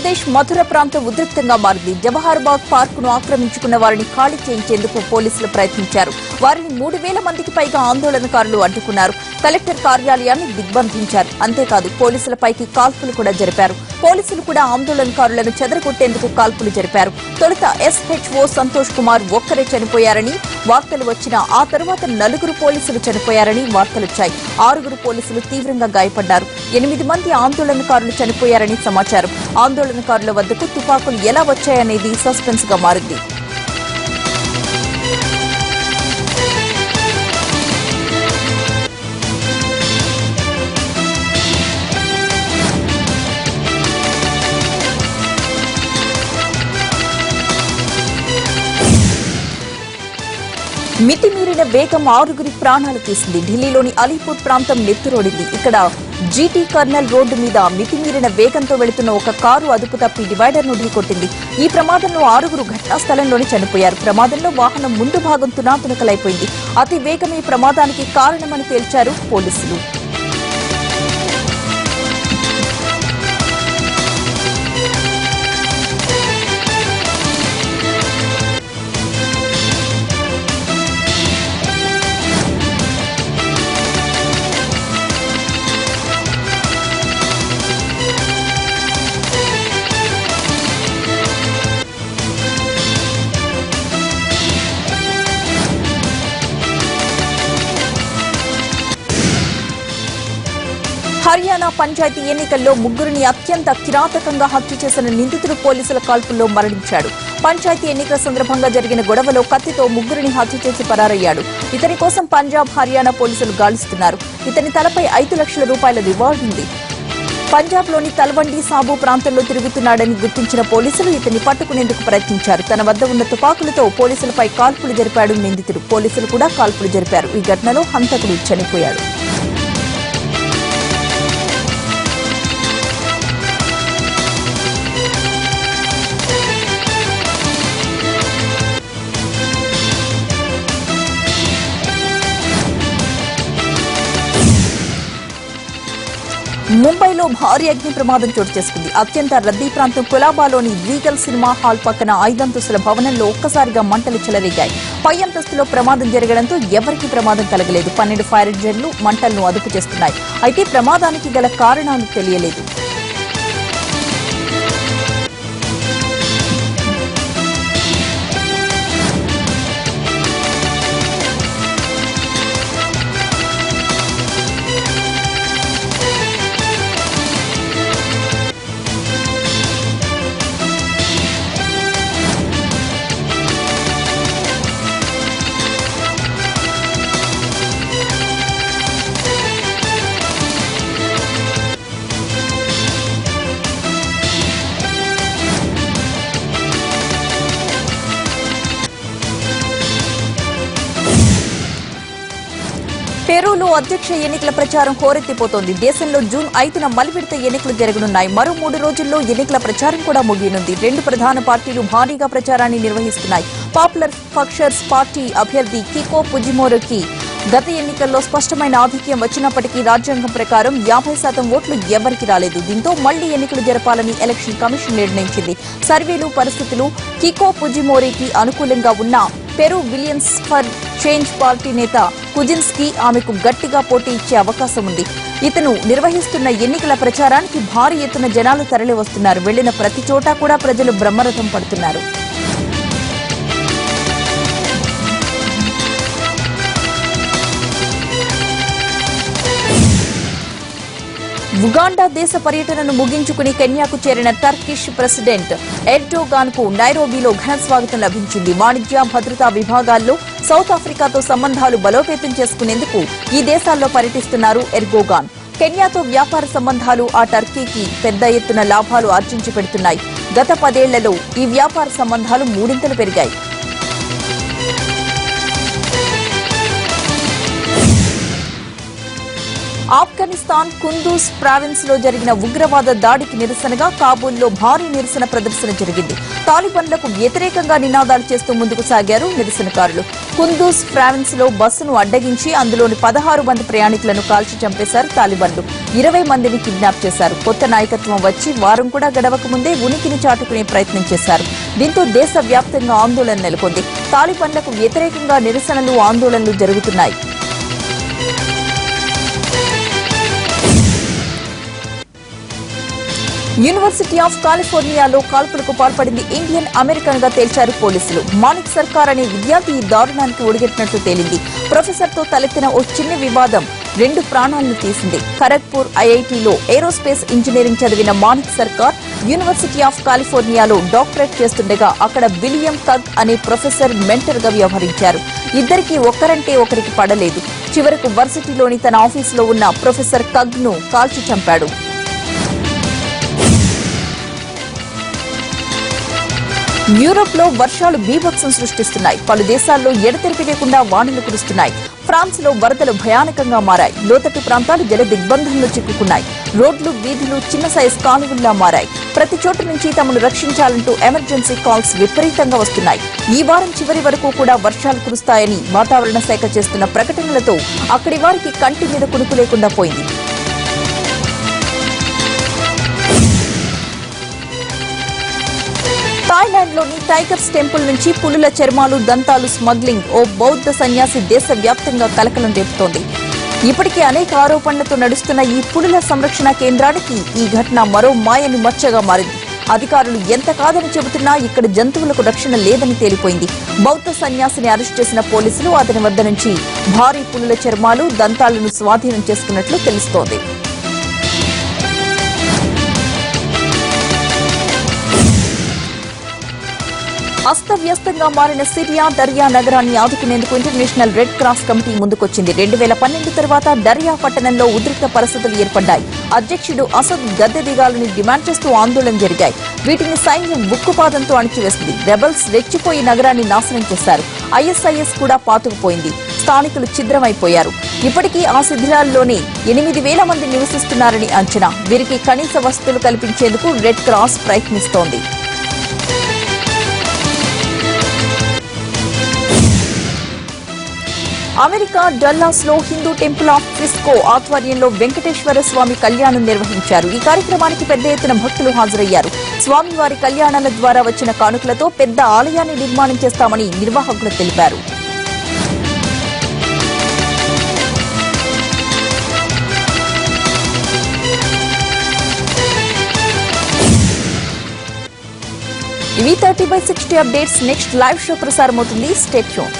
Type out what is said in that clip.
ఆంధ్రప్రదేశ్ మధుర ప్రాంతం ఉద్రిక్తంగా మారింది. జవహర్బాగ్ పార్కును ఆక్రమించుకున్న వారిని ఖాళీ చేయించేందుకు పోలీసులు ప్రయత్నించారు. వారిని 3000 మందికి పైగా ఆందోళనకారులు అడ్డుకున్నారు. కలెక్టర్ కార్యాలయాన్ని దిగ్బంధించారు. అంతేకాదు పోలీసులపైకి కాల్పులు కూడా జరిపారు. పోలీసులు కూడా ఆందోళనకారులను చెదరగొట్టేందుకు కాల్పులు జరిపారు. తొలుత SHO సంతోష్ కుమార్ ఒక్కరే చనిపోయారని వార్తలు వచ్చినా ఆ తర్వాత 4 పోలీసులు చనిపోయారని వార్తలొచ్చాయి. 6 పోలీసులు తీవ్రంగా గాయపడ్డారు. 8 మంది ఆందోళనకారులు చనిపోయారని సమాచారం. ఆందోళనకారుల వద్దకు తుపాకులు ఎలా వచ్చాయనేది సస్పెన్స్ గా మారింది. మితిమీరిన వేగం 6 ప్రాణాలు తీసింది. ఢిల్లీలోని అలీపూర్ ప్రాంతం నెత్తురోడింది. ఇక్కడ జీటీ కర్నల్ రోడ్డు మీద మితిమీరిన వేగంతో వెళుతున్న ఒక కారు అదుపు తప్పి డివైడర్ ను ఢీకొట్టింది. ఈ ప్రమాదంలో 6 ఘటనా స్థలంలోనే చనిపోయారు. ప్రమాదంలో వాహనం ముందు భాగం తునాతునకలైపోయింది. అతి వేగమే ప్రమాదానికి కారణమని తేల్చారు పోలీసులు. హర్యానా పంచాయతీ ఎన్నికల్లో 3 అత్యంత కిరాతకంగా హత్య చేసిన నిందితుడు పోలీసుల కాల్పుల్లో మరణించాడు. పంచాయతీ ఎన్నికల సందర్భంగా జరిగిన గొడవలో కత్తితో 3 హత్య చేసి పరారయ్యాడు. ఇతని కోసం పంజాబ్, హర్యానా పోలీసులు గాలిస్తున్నారు. ఇతని తలపై 5 లక్షల రూపాయల రివార్డు ఉంది. పంజాబ్లోని తల్వండి సాబు ప్రాంతంలో తిరుగుతున్నాడని గుర్తించిన పోలీసులు ఇతన్ని పట్టుకునేందుకు ప్రయత్నించారు. తన వద్ద ఉన్న తుపాకులతో పోలీసులపై కాల్పులు జరిపాడు నిందితుడు. పోలీసులు కూడా కాల్పులు జరిపారు. ఈ ఘటనలో హంతకుడు చనిపోయాడు. ముంబైలో భారీ అగ్ని ప్రమాదం చోటు చేసుకుంది. అత్యంత రద్దీ ప్రాంతం కొలాబాలోని రీగల్ సినిమా హాల్ పక్కన 5 అంతస్తుల భవనంలో ఒక్కసారిగా మంటలు చెలరేగాయి. పై అంతస్తులో ప్రమాదం జరగడంతో ఎవరికీ ప్రమాదం కలగలేదు. 12 ఫైర్ ఇంజన్లు మంటలను అదుపు చేస్తున్నాయి. అయితే ప్రమాదానికి గల కారణాలు తెలియలేదు. పెరూలో అధ్యక్ష ఎన్నికల ప్రచారం హోరెత్తిపోతోంది. దేశంలో జూన్ 5న మలి విడత ఎన్నికలు జరగనున్నాయి. మరో 3 రోజుల్లో ఎన్నికల ప్రచారం కూడా ముగియనుంది. 2 ప్రధాన పార్టీలు భారీగా ప్రచారాన్ని నిర్వహిస్తున్నాయి. పాపులర్ ఫక్షర్స్ పార్టీ అభ్యర్థి కికో పుజిమోరోకి గత ఎన్నికల్లో స్పష్టమైన ఆధిక్యం వచ్చినప్పటికీ రాజ్యాంగం ప్రకారం 50% ఓట్లు ఎవరికి రాలేదు. దీంతో మళ్లీ ఎన్నికలు జరపాలని ఎలక్షన్ కమిషన్ నిర్ణయించింది. సర్వేలు, పరిస్థితులు కికో పుజిమోరోకి అనుకూలంగా ఉన్నా Peru Williams for change party నేత కుజిన్స్కీ ఆమెకు గట్టిగా పోటీ ఇచ్చే అవకాశం ఉంది. ఇతను నిర్వహిస్తున్న ఎన్నికల ప్రచారానికి భారీ ఎత్తున జనాలు తరలి వస్తున్నారు. వెళ్లిన ప్రతి చోటా కూడా ప్రజలు బ్రహ్మరథం పడుతున్నారు. ఉగాండా దేశ పర్యటనను ముగించుకుని కెన్యాకు చేరిన టర్కిష్ ప్రెసిడెంట్ ఎర్డోగాన్ కు నైరోబీలో ఘన స్వాగతం లభించింది. వాణిజ్య, భద్రతా విభాగాల్లో సౌత్ ఆఫ్రికాతో సంబంధాలు బలోపేతం చేసుకునేందుకు ఈ దేశాల్లో పర్యటిస్తున్నారు ఎర్డోగాన్. కెన్యాతో వ్యాపార సంబంధాలు ఆ టర్కీకి పెద్ద ఎత్తున లాభాలు ఆర్జించి పెడుతున్నాయి. గత 10 ఏళ్లలో ఈ వ్యాపార సంబంధాలు 3 పెరిగాయి. ఆఫ్ఘనిస్తాన్ కుందూజ్ ప్రావిన్స్ లో జరిగిన ఉగ్రవాద దాడికి నిరసనగా కాబూల్లో భారీ నిరసన ప్రదర్శన జరిగింది. తాలిబాన్లకు వ్యతిరేకంగా నినాదాలు చేస్తూ ముందుకు సాగారు నిరసనకారులు. కుందూజ్ ప్రావిన్స్ లో బస్సును అడ్డగించి అందులోని 16 మంది ప్రయాణికులను కాల్చి చంపేశారు తాలిబాన్లు. 20 మందిని కిడ్నాప్ చేశారు. కొత్త నాయకత్వం వచ్చి వారం కూడా గడవక ముందే ఉనికిని చాటుకునే ప్రయత్నం చేశారు. దీంతో దేశవ్యాప్తంగా ఆందోళన నెలకొంది. తాలిబాన్లకు వ్యతిరేకంగా నిరసనలు, ఆందోళనలు జరుగుతున్నాయి. యూనివర్సిటీ ఆఫ్ కాలిఫోర్నియాలో కాల్పులకు పాల్పడింది ఇండియన్ అమెరికన్ గా తేల్చారు పోలీసులు. మానిక్ సర్కార్ అనే విద్యార్థి ఈ దారుణానికి ఒడిగట్టినట్లు తేలింది. ప్రొఫెసర్ తో తలెత్తిన ఓ చిన్న వివాదం 2 ప్రాణాలను తీసింది. ఖరగ్పూర్ ఐఐటీలో ఏరోస్పేస్ ఇంజనీరింగ్ చదివిన మానిక్ సర్కార్ యూనివర్సిటీ ఆఫ్ కాలిఫోర్నియాలో డాక్టరేట్ చేస్తుండగా అక్కడ విలియం కగ్ అనే ప్రొఫెసర్ మెంటర్ గా వ్యవహరించారు. ఇద్దరికి ఒకరంటే ఒకరికి పడలేదు. చివరకు వర్సిటీలోని తన ఆఫీసులో ఉన్న ప్రొఫెసర్ కగ్ ను కాల్చి చంపాడు. యూరోప్ లో వర్షాలు బీభత్సం సృష్టిస్తున్నాయి. పలు దేశాల్లో ఎడతెరిపి లేకుండా వానలు కురుస్తున్నాయి. ఫ్రాన్స్ లో వరదలు భయానకంగా మారాయి. లోతట్టు ప్రాంతాలు జల దిగ్బంధంలో చిక్కుకున్నాయి. రోడ్లు, వీధులు చిన్న సైజ్ కాలువల్లా మారాయి. ప్రతి చోటు నుంచి తమను రక్షించాలంటూ ఎమర్జెన్సీ కాల్స్ విపరీతంగా వస్తున్నాయి. ఈ వారం చివరి వరకు కూడా వర్షాలు కురుస్తాయని వాతావరణ శాఖ చేస్తున్న ప్రకటనలతో అక్కడి వారికి కంటి మీద కునుకు లేకుండా పోయింది. థాయిలాండ్ లోని టైగర్స్ టెంపుల్ నుంచి పులుల చర్మాలు, దంతాలు స్మగ్లింగ్ ఓ బౌద్ధ సన్యాసి దేశవ్యాప్తంగా కలకలం రేపుతోంది. ఇప్పటికే అనేక ఆరోపణలతో నడుస్తున్న ఈ పులుల సంరక్షణ కేంద్రానికి ఈ ఘటన మరో మాయని మచ్చగా మారింది. అధికారులు ఎంత కాదని చెబుతున్నా ఇక్కడ జంతువులకు రక్షణ లేదని తేలిపోయింది. బౌద్ధ సన్యాసిని అరెస్ట్ చేసిన పోలీసులు అతని వద్ద నుంచి భారీ పులుల చర్మాలు, దంతాలను స్వాధీనం చేసుకున్నట్లు తెలుస్తోంది. అస్తవ్యస్తంగా మారిన సిరియా దర్యా నగరాన్ని ఆదుకునేందుకు ఇంటర్నేషనల్ రెడ్ క్రాస్ కమిటీ ముందుకొచ్చింది. 2012 తర్వాత దర్యా పట్టణంలో ఉద్రిక్త పరిస్థితులు ఏర్పడ్డాయి. అధ్యక్షుడు అసద్ గద్దె దిగాలని డిమాండ్ చేస్తూ ఆందోళన జరిగాయి. వీటిని సైన్యం ఉక్కుపాదంతో అణిచివేసింది. రెబల్స్ రెచ్చిపోయి నగరాన్ని నాశనం చేశారు. ఐఎస్ఐఎస్ కూడా పాతుకుపోయింది. స్థానికులు ఛిద్రమైపోయారు. ఇప్పటికీ ఆ శిథిలాల్లోనే 8,000 మంది నివసిస్తున్నారని అంచనా. వీరికి కనీస వసతులు కల్పించేందుకు రెడ్ క్రాస్ ప్రయత్నిస్తోంది. అమెరికా డల్లాస్ లో హిందూ టెంపుల్ ఆఫ్ ఫ్రిస్కో ఆధ్వర్యంలో వెంకటేశ్వర స్వామి కళ్యాణం నిర్వహించారు. ఈ కార్యక్రమానికి పెద్ద ఎత్తున భక్తులు హాజరయ్యారు. స్వామివారి కళ్యాణాల ద్వారా వచ్చిన కానుకలతో పెద్ద ఆలయాన్ని నిర్మాణం చేస్తామని నిర్వాహకులు తెలిపారు. ఇవి 30/60 అప్డేట్స్. నెక్స్ట్ లైవ్ షో ప్రసారమవుతుంది. Stay tune.